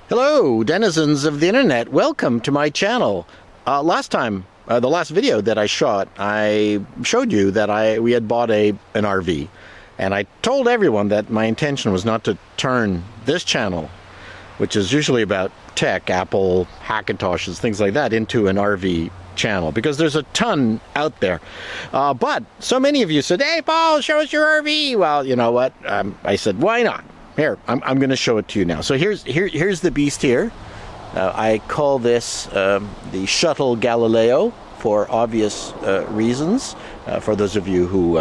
Hello, denizens of the internet. Welcome to my channel. Last time, the last video that I shot, I showed you that we had bought an RV, and I told everyone that my intention was not to turn this channel, which is usually about tech, Apple, Hackintoshes, things like that, into an RV channel, because there's a ton out there. But so many of you said, "Hey, Paul, show us your RV." Well, you know what? I said, why not? Here, I'm going to show it to you now. So here's the beast here. I call this the Shuttle Galileo for obvious reasons. For those of you who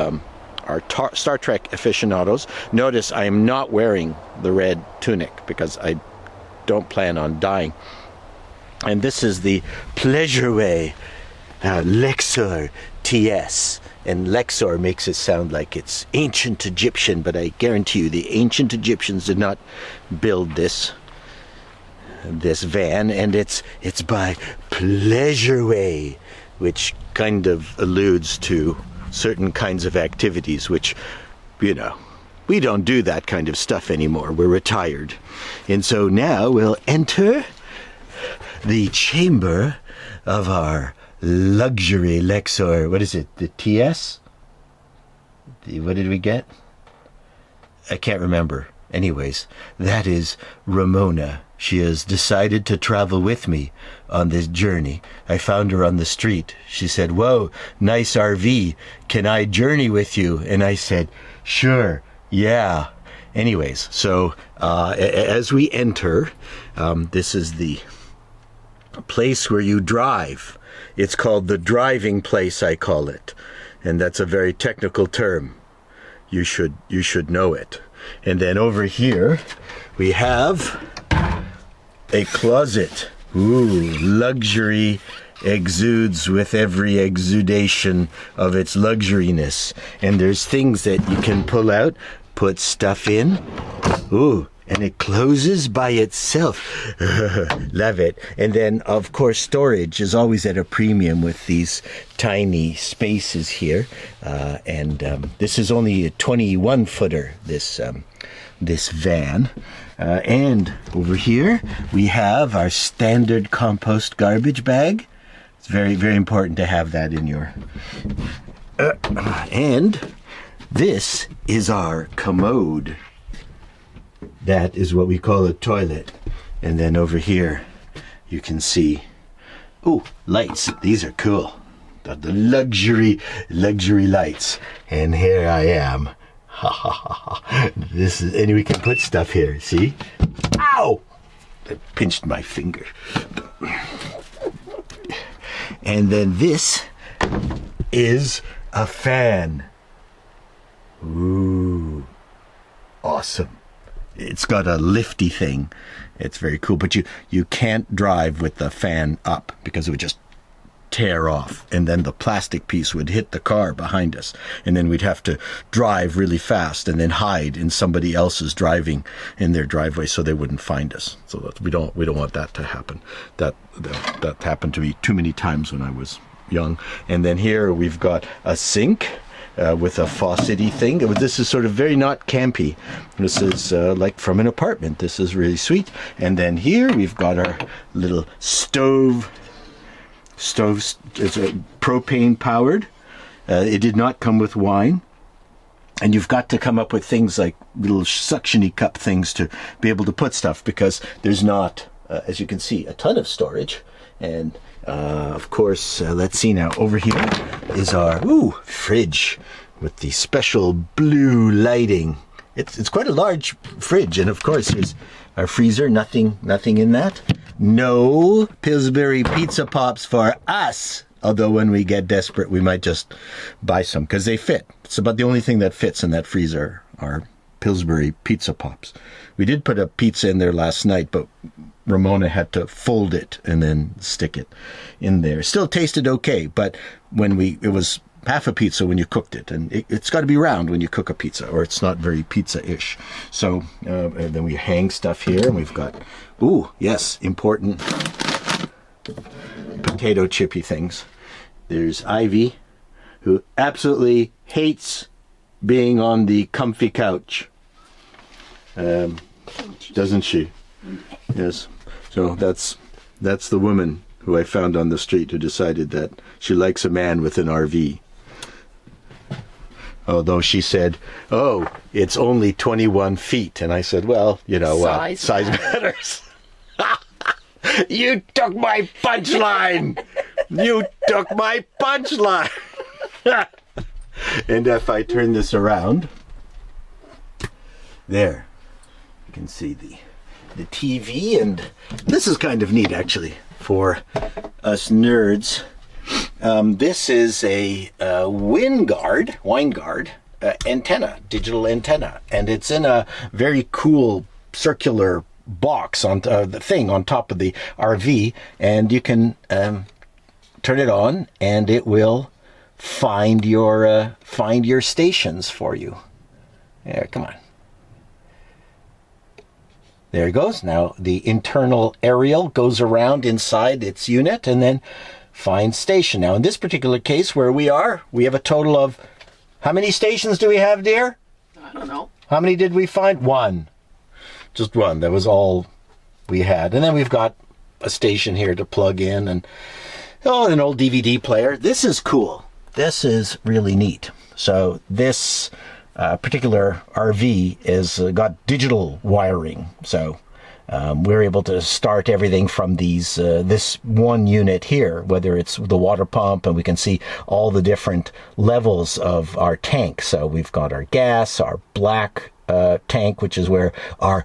are Star Trek aficionados, notice I am not wearing the red tunic because I don't plan on dying. And this is the Pleasure-Way Lexor TS. And Lexor makes it sound like it's ancient Egyptian, but I guarantee you the ancient Egyptians did not build this van, and it's by Pleasure-Way, which kind of alludes to certain kinds of activities, which, you know, we don't do that kind of stuff anymore. We're retired. And so now we'll enter the chamber of our luxury Lexor. What is it? The TS? What did we get? I can't remember. Anyways, that is Ramona. She has decided to travel with me on this journey. I found her on the street. She said, "Whoa, nice RV. Can I journey with you?" And I said, "Sure, yeah." Anyways, so as we enter, this is the place where you drive. It's called the driving place, I call it. And that's a very technical term. You should know it. And then over here, we have a closet. Ooh, luxury exudes with every exudation of its luxuriness. And there's things that you can pull out, put stuff in. Ooh. And it closes by itself. Love it. And then, of course, storage is always at a premium with these tiny spaces here. This is only a 21-footer, this van. And over here, we have our standard compost garbage bag. It's very, very important to have that in your... and this is our commode. That is what we call a toilet. And then over here, you can see, ooh, lights. These are cool. The luxury lights. And here I am. Ha ha ha ha. This is, and we can put stuff here. See? Ow! I pinched my finger. And then this is a fan. Ooh, awesome. It's got a lifty thing. It's very cool, but you can't drive with the fan up because it would just tear off, and then the plastic piece would hit the car behind us, and then we'd have to drive really fast and then hide in somebody else's driving in their driveway so they wouldn't find us. So that we don't want that to happen. That happened to me too many times when I was young. And then here we've got a sink. With a faucety thing. This is sort of very not campy. This is like from an apartment. This is really sweet. And then here we've got our little stove. Stove is propane powered. It did not come with wine. And you've got to come up with things like little suction-y cup things to be able to put stuff, because there's not, as you can see, a ton of storage. And of course, let's see now, over here is our fridge with the special blue lighting. It's quite a large fridge, and of course here's our freezer. Nothing in that. No Pillsbury pizza pops for us, although when we get desperate we might just buy some because they fit. It's about the only thing that fits in that freezer are Pillsbury pizza pops. We did put a pizza in there last night, but Ramona had to fold it and then stick it in there. Still tasted okay, but it was half a pizza when you cooked it, and it's got to be round when you cook a pizza, or it's not very pizza-ish. So and then we hang stuff here, and we've got, ooh, yes, important potato chippy things. There's Ivy, who absolutely hates being on the comfy couch. Doesn't she? Yes. So that's the woman who I found on the street who decided that she likes a man with an RV. Although she said, "Oh, it's only 21 feet." And I said, "Well, you know, size matters." You took my punchline! You took my punchline! And if I turn this around, there, you can see the TV, and this is kind of neat, actually, for us nerds. This is a WineGuard antenna, digital antenna, and it's in a very cool circular box on the thing on top of the RV, and you can turn it on, and it will find your stations for you. There, come on. There it goes. Now the internal aerial goes around inside its unit and then finds station. Now in this particular case where we are, we have a total of, how many stations do we have, dear? I don't know. How many did we find? One. Just one. That was all we had. And then we've got a station here to plug in, and an old DVD player. This is cool. This is really neat. So this particular RV is got digital wiring. So we're able to start everything from this one unit here, whether it's the water pump, and we can see all the different levels of our tank. So we've got our gas, our black tank, which is where our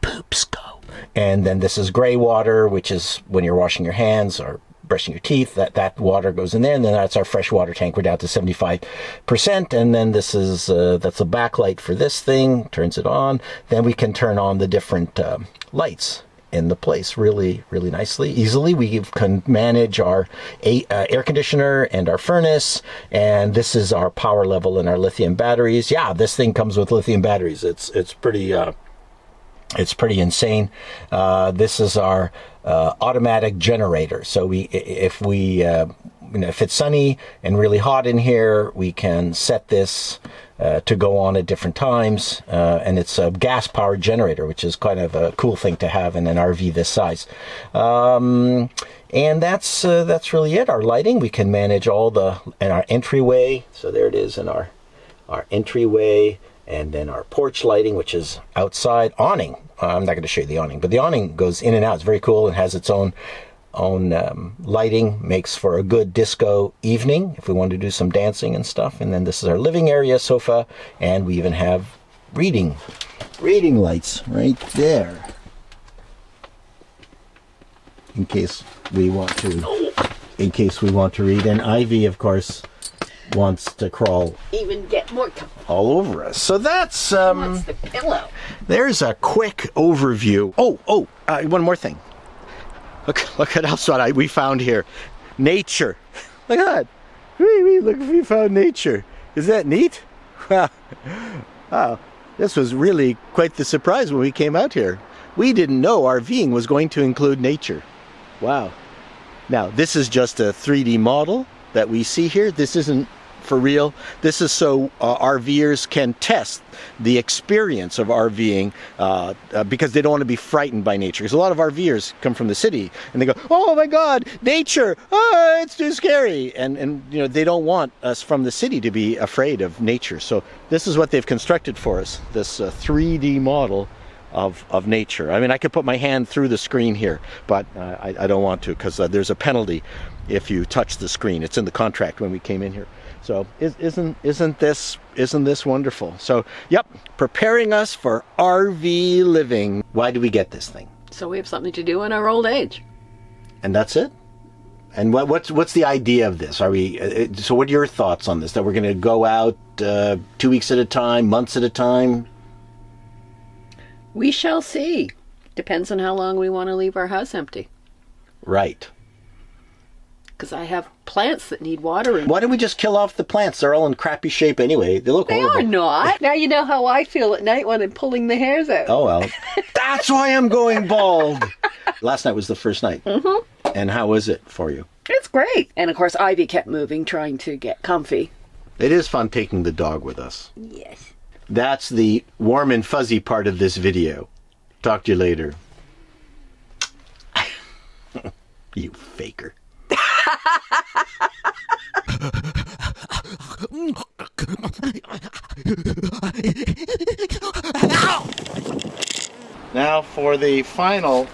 poops go. And then this is gray water, which is when you're washing your hands or brushing your teeth, that water goes in there, and then that's our fresh water tank. We're down to 75%, and then this is that's the backlight for this thing, turns it on. Then we can turn on the different lights in the place really, really nicely, easily. We can manage our air conditioner and our furnace, and this is our power level and our lithium batteries. Yeah, this thing comes with lithium batteries. It's pretty insane. This is our automatic generator. So if it's sunny and really hot in here, we can set this to go on at different times, and it's a gas powered generator, which is kind of a cool thing to have in an RV this size. And that's really it. Our lighting, we can manage and our entryway. So there it is in our entryway. And then our porch lighting, which is outside. Awning. I'm not going to show you the awning, but the awning goes in and out. It's very cool and has its own lighting. Makes for a good disco evening if we want to do some dancing and stuff. And then this is our living area sofa, and we even have reading lights right there, in case we want to read. And Ivy, of course, wants to crawl, even get more all over us. So that's wants the pillow. There's a quick overview. One more thing. Look at else what we found here. Nature. Look at that. Look, we found nature. Is that neat? Wow. This was really quite the surprise when we came out here. We didn't know RVing was going to include nature. Wow. Now, this is just a 3D model that we see here. This isn't for real. This is so RVers can test the experience of RVing because they don't want to be frightened by nature. Because a lot of RVers come from the city and they go, "Oh my God, nature! Oh, it's too scary!" And they don't want us from the city to be afraid of nature. So this is what they've constructed for us. This 3D model of nature. I mean, I could put my hand through the screen here, but I don't want to, because there's a penalty if you touch the screen. It's in the contract when we came in here. So isn't this wonderful? So yep, preparing us for RV living. Why do we get this thing? So we have something to do in our old age. And that's it. And what's the idea of this? Are we? So what are your thoughts on this? That we're going to go out 2 weeks at a time, months at a time? We shall see. Depends on how long we want to leave our house empty. Right. Because I have plants that need watering. Why don't we just kill off the plants? They're all in crappy shape anyway. They look horrible. They are not. Now you know how I feel at night when I'm pulling the hairs out. Oh, well. That's why I'm going bald. Last night was the first night. Mm-hmm. And how is it for you? It's great. And of course, Ivy kept moving, trying to get comfy. It is fun taking the dog with us. Yes. That's the warm and fuzzy part of this video. Talk to you later. You faker. Now for the final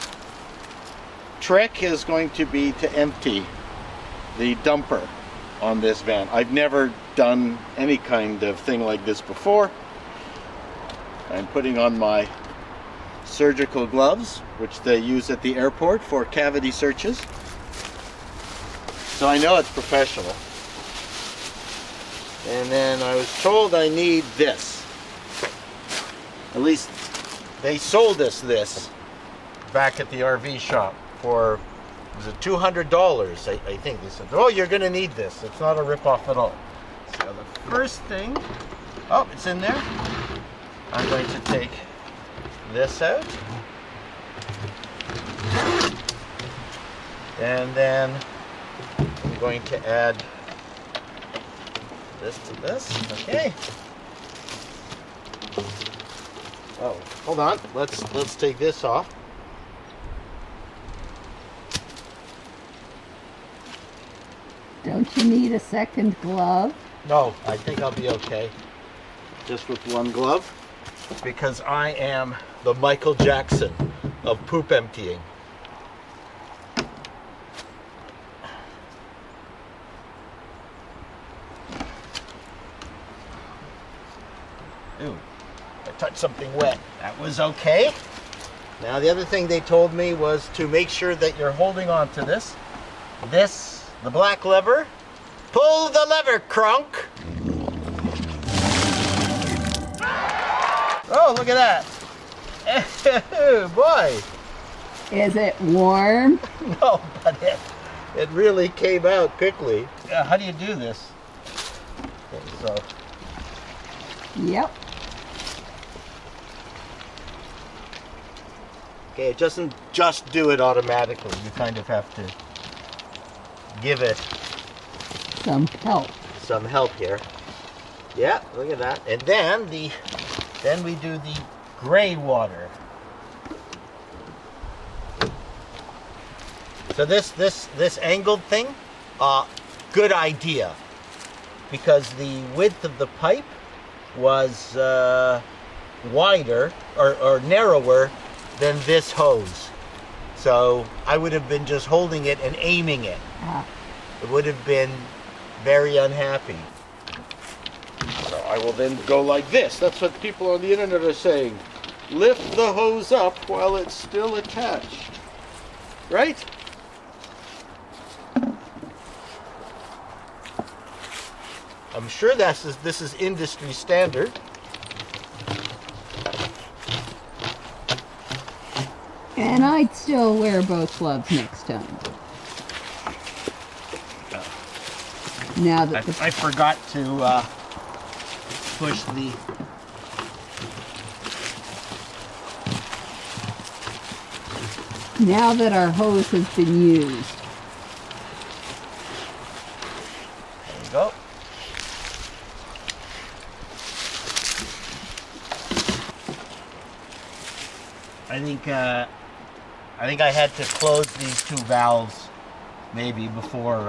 trick is going to be to empty the dumper on this van. I've never done any kind of thing like this before. I'm putting on my surgical gloves, which they use at the airport for cavity searches. So I know it's professional. And then I was told I need this. At least they sold us this back at the RV shop for, was it $200? I think they said, oh, you're gonna need this. It's not a rip-off at all. So the first thing, oh, it's in there. I'm going to take this out. And then I'm going to add this to this. Okay. Oh, hold on. Let's take this off. Don't you need a second glove? No, I think I'll be okay. Just with one glove. Because I am the Michael Jackson of poop emptying. Ooh, I touched something wet. That was okay. Now the other thing they told me was to make sure that you're holding on to this. The black lever. Pull the lever, Crunk. Oh, look at that. Oh, boy. Is it warm? No, but it really came out quickly. Yeah, how do you do this? Okay, so. Yep. Okay, it doesn't just do it automatically. You kind of have to give it Some help here. Yeah, look at that. And then we do the gray water. So this angled thing, good idea, because the width of the pipe was wider or narrower than this hose. So I would have been just holding it and aiming it. It would have been very unhappy. So I will then go like this. That's what people on the internet are saying. Lift the hose up while it's still attached. Right? I'm sure this is industry standard. And I'd still wear both gloves next time. Now that I forgot to push the... Now that our hose has been used. There you go. I think I had to close these two valves maybe before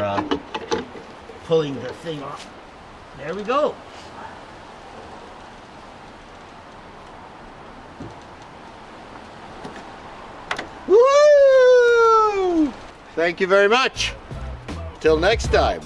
pulling the thing off. There we go. Woo! Thank you very much. Till next time.